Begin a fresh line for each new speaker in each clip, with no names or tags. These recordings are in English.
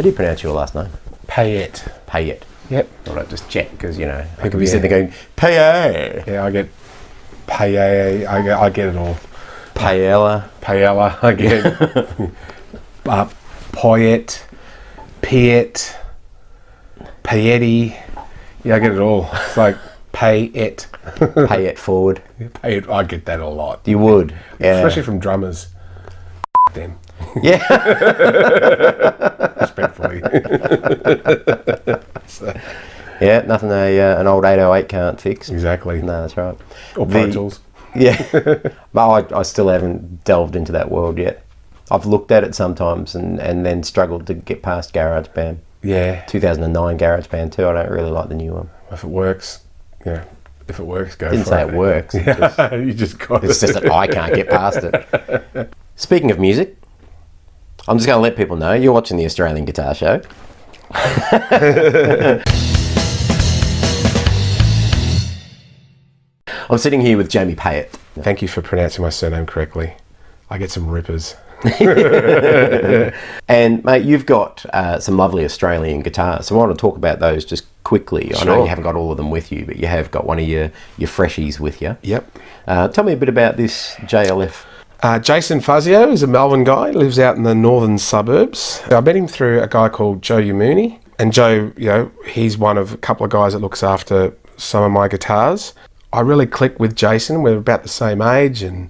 do you pronounce your last name?
Payet.
Payet.
Yep.
All right, just check, because, you know, I could be sitting there going, Payet.
Yeah, I get Payet. I get it all.
Paella.
Paella, I get Payet, Payet, Payeti. Yeah, I get it all. It's like Payet.
Pay it forward.
Payet, I get that a lot.
You would. Yeah.
Especially from drummers. Them.
Yeah.
Respectfully. So.
Yeah, nothing an old 808 can't fix.
Exactly.
No, that's right.
Or Pro Tools.
Yeah. But I still haven't delved into that world yet. I've looked at it sometimes and then struggled to get past GarageBand.
Yeah.
2009 GarageBand too. I don't really like the new one.
If it works, yeah. If it works, go
Didn't
for
say
it.
it works.
Yeah. You just got it.
It's just that I can't get past it. Speaking of music, I'm just going to let people know you're watching the Australian Guitar Show. I'm sitting here with Jamie Payet.
Thank you for pronouncing my surname correctly. I get some rippers.
And mate, you've got some lovely Australian guitars, so I want to talk about those just quickly.
Sure.
I know you haven't got all of them with you, but you have got one of your freshies with you.
Yep.
Tell me a bit about this JLF.
Jason Fazio is a Melbourne guy, lives out in the northern suburbs. I met him through a guy called Joe Umuni. And Joe, you know, he's one of a couple of guys that looks after some of my guitars. I really clicked with Jason. We're about the same age, and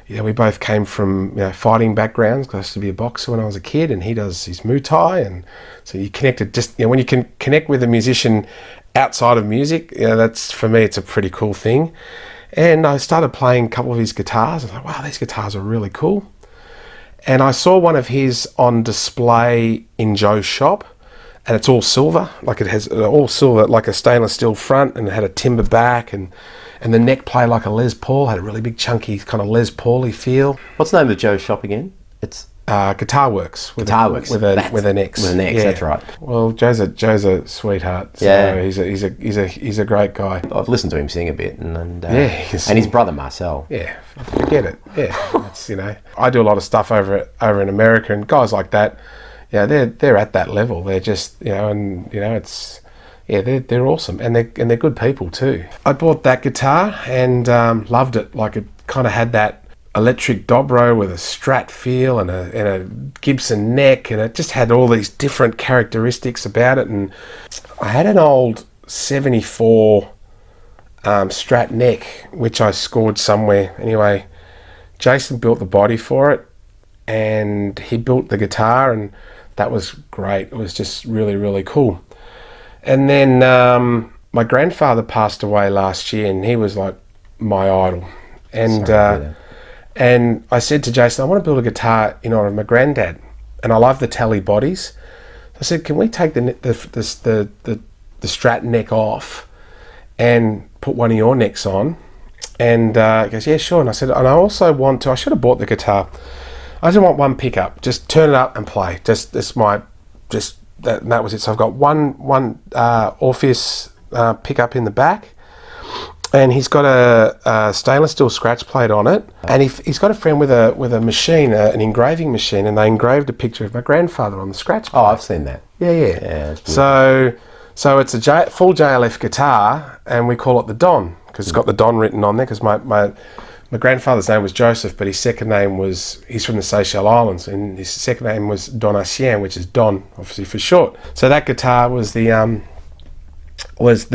you know, we both came from fighting backgrounds. I used to be a boxer when I was a kid, and he does his Muay Thai, and so you connected. Just when you can connect with a musician outside of music, that's, for me, it's a pretty cool thing. And I started playing a couple of his guitars. I was like, wow, these guitars are really cool. And I saw one of his on display in Joe's shop, and it's all silver. Like, it has all silver, like a stainless steel front, and it had a timber back, and the neck played like a Les Paul, had a really big chunky kind of Les Paul-y feel.
What's the name of Joe's shop again? It's
Guitar Works.
With an X.
With an X,
yeah. That's right.
Well, Joe's a sweetheart. So
yeah.
He's a great guy.
I've listened to him sing a bit, and
his
brother Marcel.
Yeah, forget it. Yeah, it's, I do a lot of stuff over in America, and guys like that, they're at that level. They're just it's. Yeah, they're awesome, and they're good people too. I bought that guitar and loved it. Like, it kind of had that electric dobro with a Strat feel and a Gibson neck, and it just had all these different characteristics about it. And I had an old 74 Strat neck, which I scored somewhere. Anyway, Jason built the body for it, and he built the guitar, and that was great. It was just really, really cool. And then my grandfather passed away last year, and he was like my idol. And and I said to Jason, I want to build a guitar in honor of my granddad, and I love the tele bodies. I said, can we take the Strat neck off and put one of your necks on? And he goes, yeah, sure. And I said, and I also want to. I should have bought the guitar. I just want one pickup. Just turn it up and play. That was it. So I've got one Orpheus pickup in the back, and he's got a stainless steel scratch plate on it. And he's got a friend with a machine, an engraving machine, and they engraved a picture of my grandfather on the scratch plate.
Oh, I've seen that.
Yeah. So it's a full JLF guitar, and we call it the Don, because it's got the Don written on there, because my grandfather's name was Joseph, but his second name he's from the Seychelles Islands, and his second name was Donatien, which is Don, obviously, for short. So that guitar was the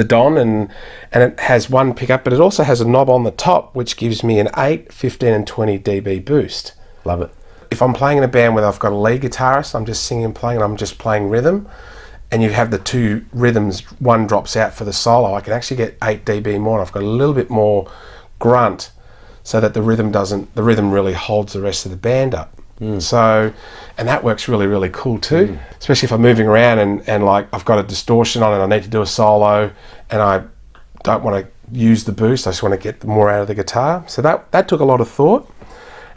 Don, and it has one pickup, but it also has a knob on the top, which gives me an 8, 15 and 20 dB boost.
Love it.
If I'm playing in a band where I've got a lead guitarist, I'm just singing and playing, and I'm just playing rhythm, and you have the two rhythms, one drops out for the solo, I can actually get 8 dB more, and I've got a little bit more grunt, so that the rhythm really holds the rest of the band up. So, and that works really, really cool too. Especially if I'm moving around and like I've got a distortion on and I need to do a solo, and I don't want to use the boost, I just want to get more out of the guitar. So that took a lot of thought,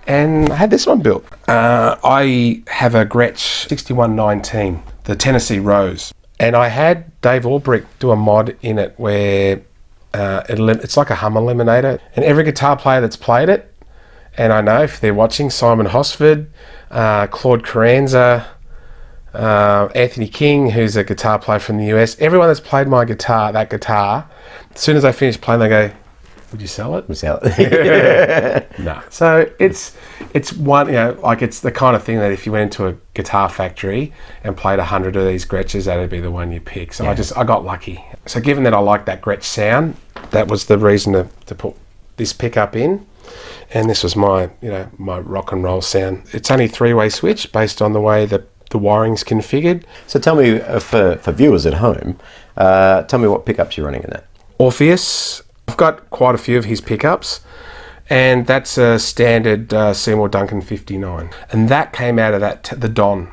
and I had this one built. I have a Gretsch 6119, the Tennessee Rose, and I had Dave Albrick do a mod in it where it's like a hum eliminator, and every guitar player that's played it, and I know if they're watching, Simon Hosford, Claude Carranza, Anthony King, who's a guitar player from the US. Everyone that's played that guitar, as soon as I finish playing, they go, "Would you sell it?"
We sell it.
No. So it's one, like it's the kind of thing that if you went into a guitar factory and played 100 of these Gretches, that'd be the one you pick. So I got lucky. So given that I like that Gretsch sound, that was the reason to put this pickup in. And this was my rock and roll sound. It's only 3-way switch based on the way the wiring's configured.
So tell me, for viewers at home, tell me what pickups you're running in that.
Orpheus. I've got quite a few of his pickups, and that's a standard Seymour Duncan 59. And that came out of the Don.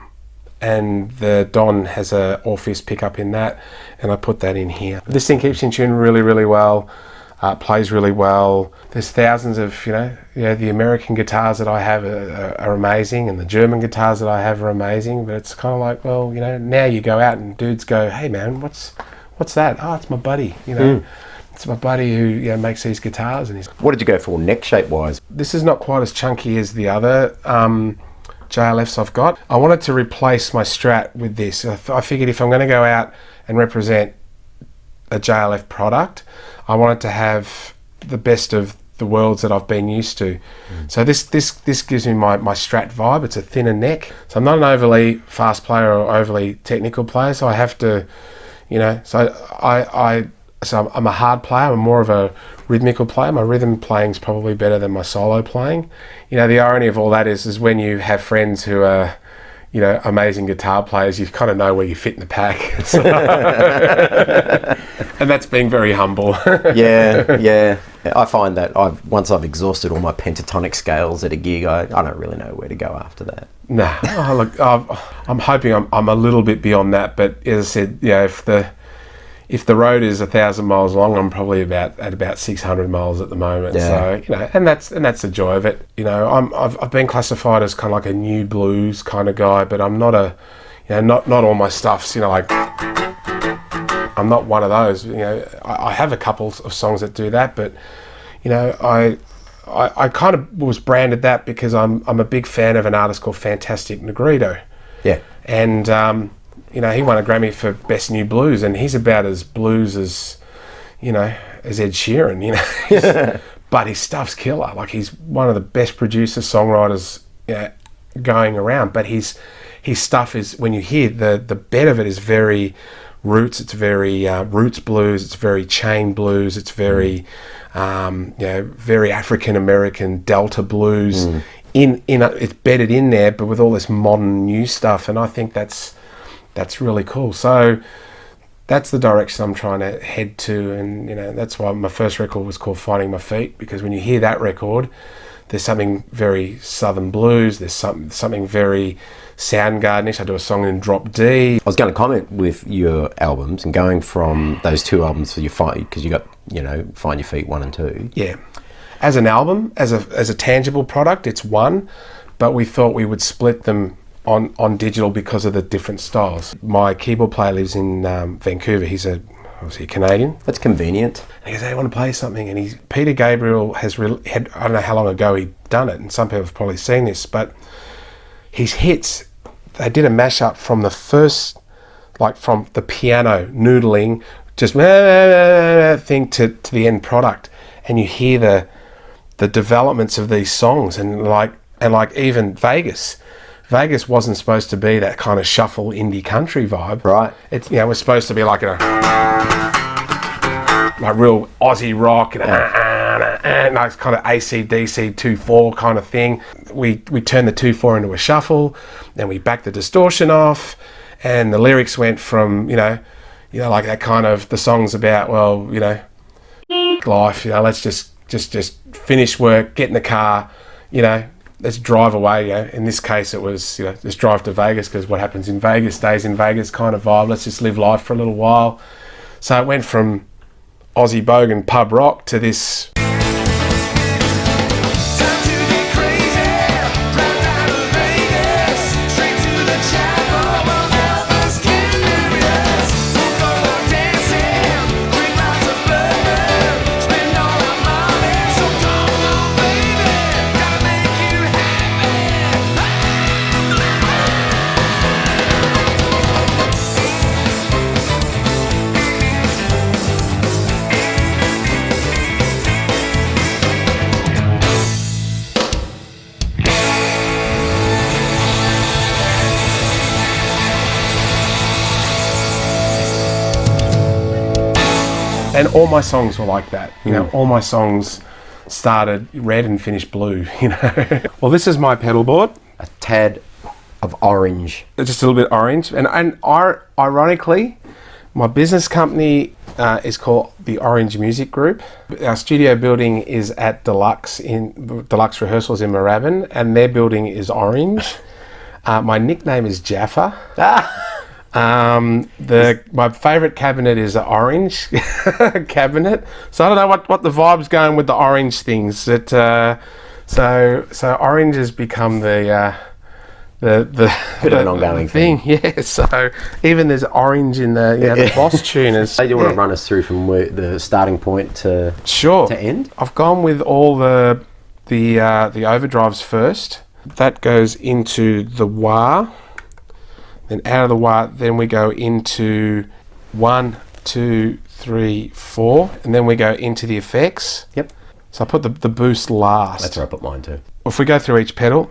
And the Don has a Orpheus pickup in that, and I put that in here. This thing keeps in tune really, really well. Plays really well. There's thousands of, the American guitars that I have are amazing, and the German guitars that I have are amazing, but it's kind of like, well, now you go out and dudes go, "Hey man, what's that?" "Oh, it's my buddy, It's my buddy who makes these guitars." And
what did you go for neck shape wise?
This is not quite as chunky as the other JLFs I've got. I wanted to replace my Strat with this. I figured if I'm going to go out and represent a JLF product, I wanted to have the best of the worlds that I've been used to. So this gives me my Strat vibe. It's a thinner neck. So I'm not an overly fast player or overly technical player, so I have to, so I'm a hard player. I'm more of a rhythmical player. My rhythm playing's probably better than my solo playing. The irony of all that is when you have friends who are, amazing guitar players, you kind of know where you fit in the pack. And that's being very humble.
Yeah. I find that once I've exhausted all my pentatonic scales at a gig, I don't really know where to go after that.
Nah, look, I'm hoping I'm a little bit beyond that. But as I said, if the road is 1,000 miles long, I'm probably at about 600 miles at the moment.
Yeah.
So and that's the joy of it. I've been classified as kind of like a new blues kind of guy, but I'm not not all my stuff's like. I'm not one of those. I have a couple of songs that do that, but I kind of was branded that because I'm a big fan of an artist called Fantastic Negrito.
Yeah.
And he won a Grammy for Best New Blues, and he's about as blues as as Ed Sheeran. But his stuff's killer. Like, he's one of the best producers, songwriters going around. But his stuff is, when you hear the bed of it, is very roots. It's very roots blues. It's very chain blues. It's very very African American Delta blues. It's bedded in there, but with all this modern new stuff. And I think that's really cool. So that's the direction I'm trying to head to, and that's why my first record was called Finding My Feet, because when you hear that record, there's something very Southern blues. There's something very Soundgarden-ish. I do a song in drop D.
I was going to comment with your albums and going from those two albums for your fight, because you got Find Your Feet 1 and 2.
Yeah, as an album, as a tangible product, it's one, but we thought we would split them on digital because of the different styles. My keyboard player lives in Vancouver. He's obviously a Canadian.
That's convenient.
And he goes, "Hey, I want to play something." And Peter Gabriel had, I don't know how long ago he'd done it, and some people have probably seen this, but his hits, they did a mashup from the first, like from the piano noodling, just thing to the end product, and you hear the developments of these songs, and like even Vegas wasn't supposed to be that kind of shuffle indie country vibe.
Right.
It was supposed to be like a real Aussie rock and like kind of AC/DC 2/4 kind of thing. We turned the 2/4 into a shuffle, and we backed the distortion off, and the lyrics went from like that kind of, the song's about, well, life, let's just finish work, get in the car, let's drive away. In this case, it was let's drive to Vegas, because what happens in Vegas stays in Vegas kind of vibe. Let's just live life for a little while. So it went from Aussie bogan pub rock to this. And all my songs were like that. You know, all my songs started red and finished blue, you know. Well, this is my pedal board.
A tad of orange.
It's just a little bit orange. And ironically, my business company is called the Orange Music Group. Our studio building is at Deluxe Rehearsals in Moorabbin, and their building is orange. My nickname is Jaffa. My favourite cabinet is an orange cabinet. So I don't know what the vibe's going with the orange things. So orange has become the
Bit of an ongoing thing.
Yeah. So even there's orange in the Boss tuners.
So you want to run us through from the starting point to end?
I've gone with all the overdrives first. That goes into the wah. Then out of the wah, then we go into 1, 2, 3, 4, and then we go into the effects.
Yep.
So I put the boost last.
That's where I put mine too.
If we go through each pedal,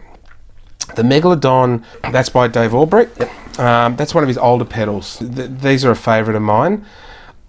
the Megalodon, that's by Dave Albright.
Yep.
That's one of his older pedals. These are a favourite of mine.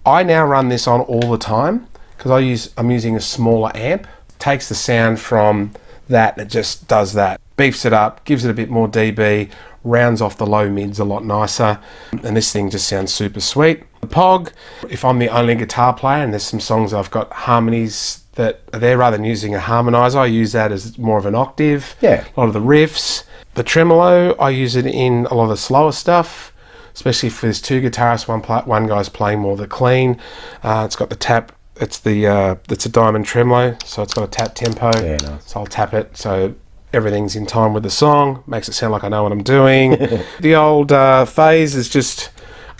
I now run this on all the time because I'm using a smaller amp. Takes the sound from that, it just does that. Beefs it up, gives it a bit more dB, rounds off the low mids a lot nicer, and this thing just sounds super sweet. The Pog, if I'm the only guitar player and there's some songs I've got harmonies that are there rather than using a harmonizer, I use that as more of an octave.
Yeah.
A lot of the riffs. The tremolo, I use it in a lot of the slower stuff, especially if there's two guitarists, one guy's playing more of the clean. It's got the tap. It's a diamond tremolo, so it's got a tap tempo.
Yeah, nice.
So I'll tap it so everything's in time with the song. Makes it sound like I know what I'm doing. The old phase is just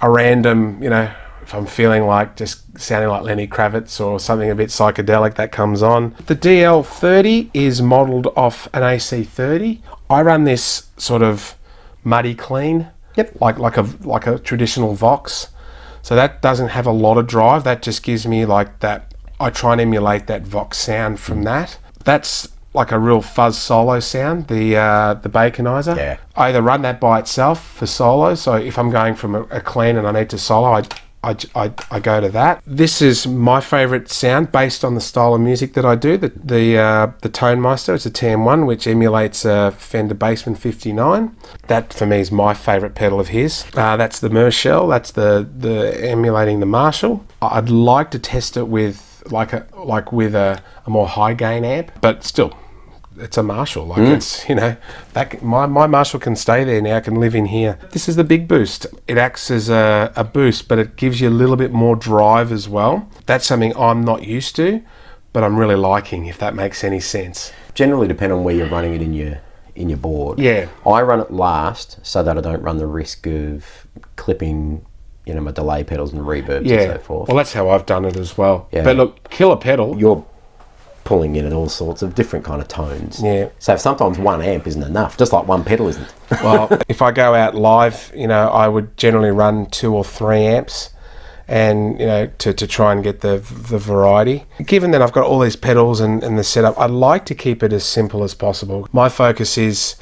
a random, you know, if I'm feeling like just sounding like Lenny Kravitz or something a bit psychedelic, that comes on. The DL30 is modelled off an AC30. I run this sort of muddy clean.
Yep.
Like a traditional Vox. So that doesn't have a lot of drive. That just gives me like that. I try and emulate that Vox sound from that. That's like a real fuzz solo sound, the Baconizer.
Yeah.
I either run that by itself for solo. So if I'm going from a clean and I need to solo, I go to that. This is my favourite sound based on the style of music that I do. The Tone Meister, it's a TM1 which emulates a Fender Bassman 59. That for me is my favourite pedal of his. That's the Marshall. That's the emulating the Marshall. I'd like to test it with with a more high gain amp, but still. It's a Marshall, it's, you know, that my Marshall can stay there now, can live in here. This is the big boost. It acts as a boost, but it gives you a little bit more drive as well. That's something I'm not used to, but I'm really liking, if that makes any sense.
Generally depend on where you're running it in your board.
Yeah.
I run it last so that I don't run the risk of clipping, you know, my delay pedals and reverbs and so forth.
Well, that's how I've done it as well.
Yeah.
But look, killer pedal.
You're pulling in at all sorts of different kind of tones.
Yeah.
So sometimes one amp isn't enough, just like one pedal isn't.
Well, if I go out live, you know, I would generally run 2 or 3 amps, and you know, to try and get the variety. Given that I've got all these pedals and the setup, I like to keep it as simple as possible. My focus is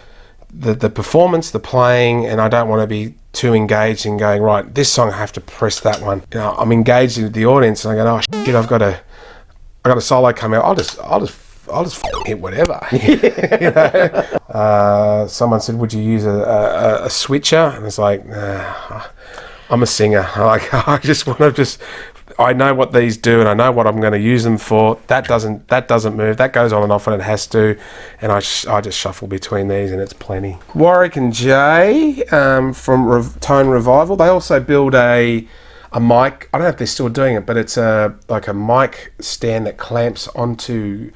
the performance, the playing, and I don't want to be too engaged in going, right, this song I have to press that one. You know, I'm engaged with the audience and I go, oh shit, I got a solo coming out. I'll just hit whatever. You know? Someone said, "Would you use a switcher?" And it's like, nah, I'm a singer. I just want to I know what these do, and I know what I'm going to use them for. That doesn't move. That goes on and off when it has to, and I just shuffle between these, and it's plenty. Warwick and Jay from Tone Revival. They also build a mic. I don't know if they're still doing it, but it's like a mic stand that clamps onto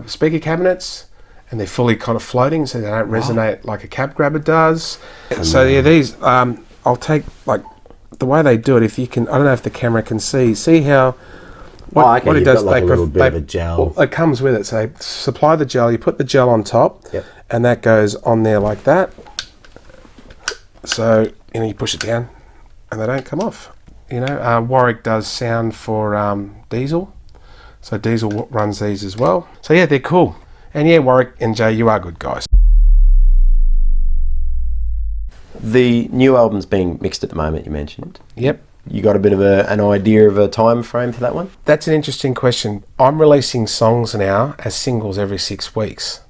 speaker cabinets, and they're fully kind of floating, so they don't resonate like a cab grabber does. So yeah, these I'll take like the way they do it. If you can, I don't know if the camera can see how. What it does,
like a little bit of a gel.
Well, it comes with it. So they supply the gel. You put the gel on top,
yep,
and that goes on there like that. So you know, you push it down, and they don't come off. You know, Warwick does sound for Diesel, so Diesel runs these as well. So yeah, they're cool. And yeah, Warwick and Jay, you are good guys.
The new album's being mixed at the moment, you mentioned.
Yep.
You got a bit of an idea of a time frame for that one?
That's an interesting question. I'm releasing songs now as singles every 6 weeks.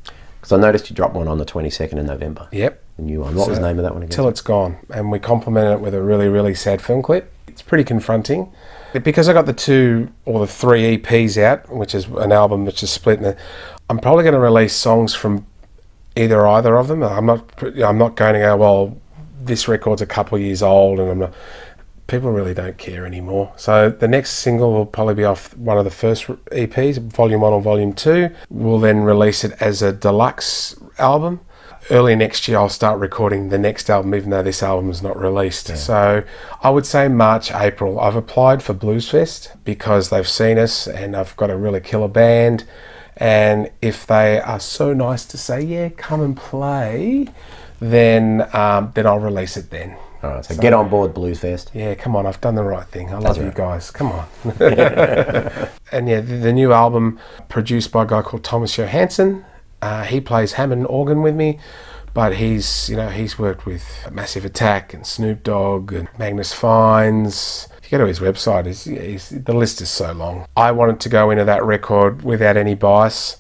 Because I noticed you dropped one on the 22nd of November.
Yep.
A new one. What was the name of that one again?
Till It's Gone. And we complemented it with a really, really sad film clip. It's pretty confronting. Because I got the 2 or the 3 EPs out, which is an album which is split, I'm probably going to release songs from either of them. I'm not going to go, well, this record's a couple of years old, and people really don't care anymore. So the next single will probably be off one of the first EPs, Volume 1 or Volume 2. We'll then release it as a deluxe album. Early next year, I'll start recording the next album, even though this album is not released. Yeah. So I would say March, April. I've applied for Blues Fest because they've seen us and I've got a really killer band. And if they are so nice to say, yeah, come and play, then I'll release it then.
All right, so get on board Blues Fest.
Yeah, come on, I've done the right thing. I love you guys. Come on. And yeah, the new album produced by a guy called Thomas Johansson. He plays Hammond organ with me, but he's worked with Massive Attack and Snoop Dogg and Magnus Fines. If you go to his website, the list is so long. I wanted to go into that record without any bias.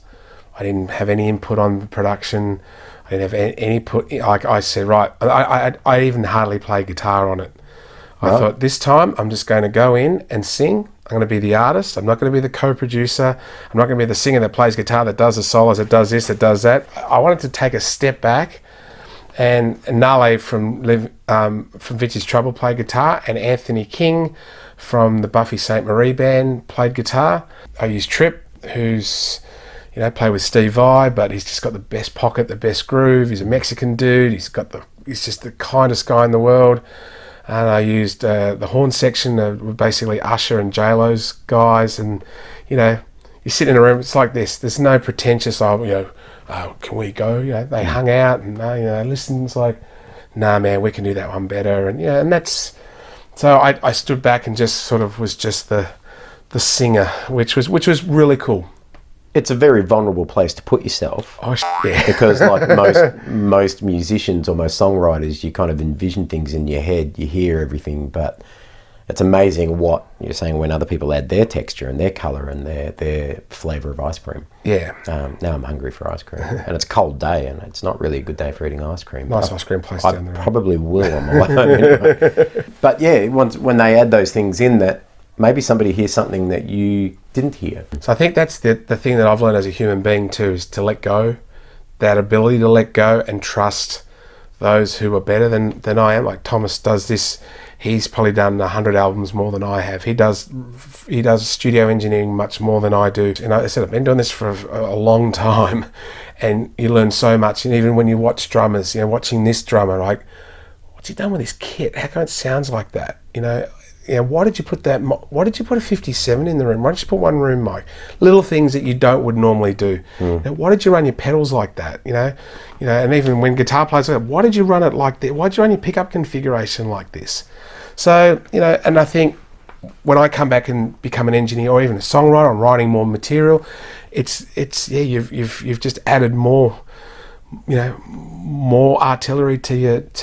I didn't have any input on the production. I didn't have any input. Like I said, right, I even hardly played guitar on it. I thought, this time I'm just going to go in and sing. I'm going to be the artist. I'm not going to be the co-producer. I'm not going to be the singer that plays guitar, that does the solos, that does this, that does that. I wanted to take a step back, and Nale from Vintage Trouble played guitar, and Anthony King from the Buffy St. Marie band played guitar. I used Trip, who's played with Steve Vai, but he's just got the best pocket, the best groove. He's a Mexican dude. He's just the kindest guy in the world. And I used the horn section, basically Usher and J-Lo's guys. And, you sit in a room, it's like this. There's no pretentious, oh, can we go? They hung out and, listened. It's like, nah, man, we can do that one better. And, and that's... So I stood back and just sort of was just the singer, which was really cool.
It's a very vulnerable place to put yourself.
Oh, yeah.
Because like most musicians or most songwriters, you kind of envision things in your head, you hear everything, but it's amazing what you're saying when other people add their texture and their colour and their flavour of ice cream.
Yeah.
Now I'm hungry for ice cream. And it's a cold day and it's not really a good day for eating ice cream.
Nice ice cream place down the road.
I probably will on my way home anyway. But yeah, when they add those things in, that maybe somebody hears something that you didn't hear.
So I think that's the thing that I've learned as a human being too, is to let go, that ability to let go and trust those who are better than I am. Like Thomas does this, he's probably done 100 albums more than I have. He does studio engineering much more than I do. And I said, I've been doing this for a long time, and you learn so much. And even when you watch drummers, watching this drummer, like, what's he done with his kit? How come it sounds like that? Why did you put that? Why did you put a 57 in the room? Why did you put one room mic? Little things that you would normally do. Why did you run your pedals like that? And even when guitar players say, why did you run it like that? Why did you run your pickup configuration like this? So and I think when I come back and become an engineer or even a songwriter, I'm writing more material. You've just added more. More artillery to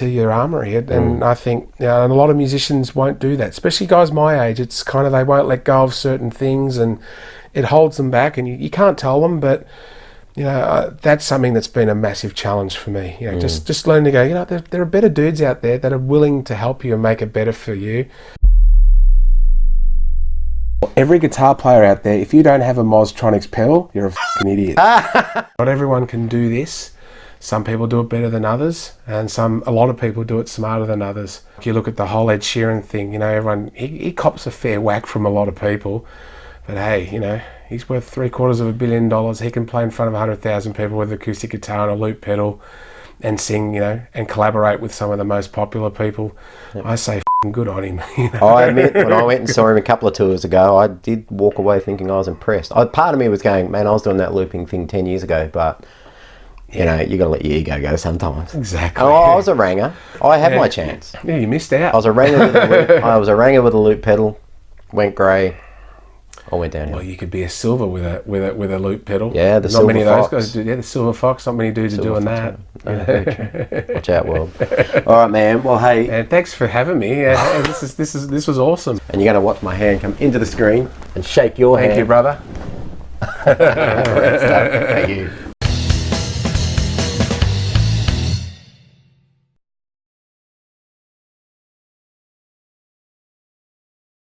your armory, and I think and a lot of musicians won't do that, especially guys my age. It's kind of, they won't let go of certain things, and it holds them back, and you can't tell them. But that's something that's been a massive challenge for me. Just learning to go. There are better dudes out there that are willing to help you and make it better for you. Every guitar player out there, if you don't have a Mostronics pedal, you're a fucking idiot. Not everyone can do this. Some people do it better than others, and a lot of people do it smarter than others. If you look at the whole Ed Sheeran thing, everyone, he cops a fair whack from a lot of people, but hey, he's worth $750 million. He can play in front of 100,000 people with acoustic guitar and a loop pedal, and sing, and collaborate with some of the most popular people. Yep. I say good on him.
I admit, when I went and saw him a couple of tours ago, I did walk away thinking I was impressed. Part of me was going, man, I was doing that looping thing 10 years ago, but you got to let your ego go sometimes.
Exactly.
I was a ranger. I had my chance.
Yeah, you missed out.
I was a ranger with a loop pedal. Went grey. All went downhill.
Well, you could be a silver with a loop pedal.
Yeah, the
not
silver
many of
fox.
those guys do. Yeah, the silver fox. Not many dudes are doing that.
Yeah, very true. Watch out, world. All right, man. Well, hey,
And thanks for having me. This was awesome.
and you're going to watch my hand come into the screen and shake your hand.
Thank you, brother.
Thank you.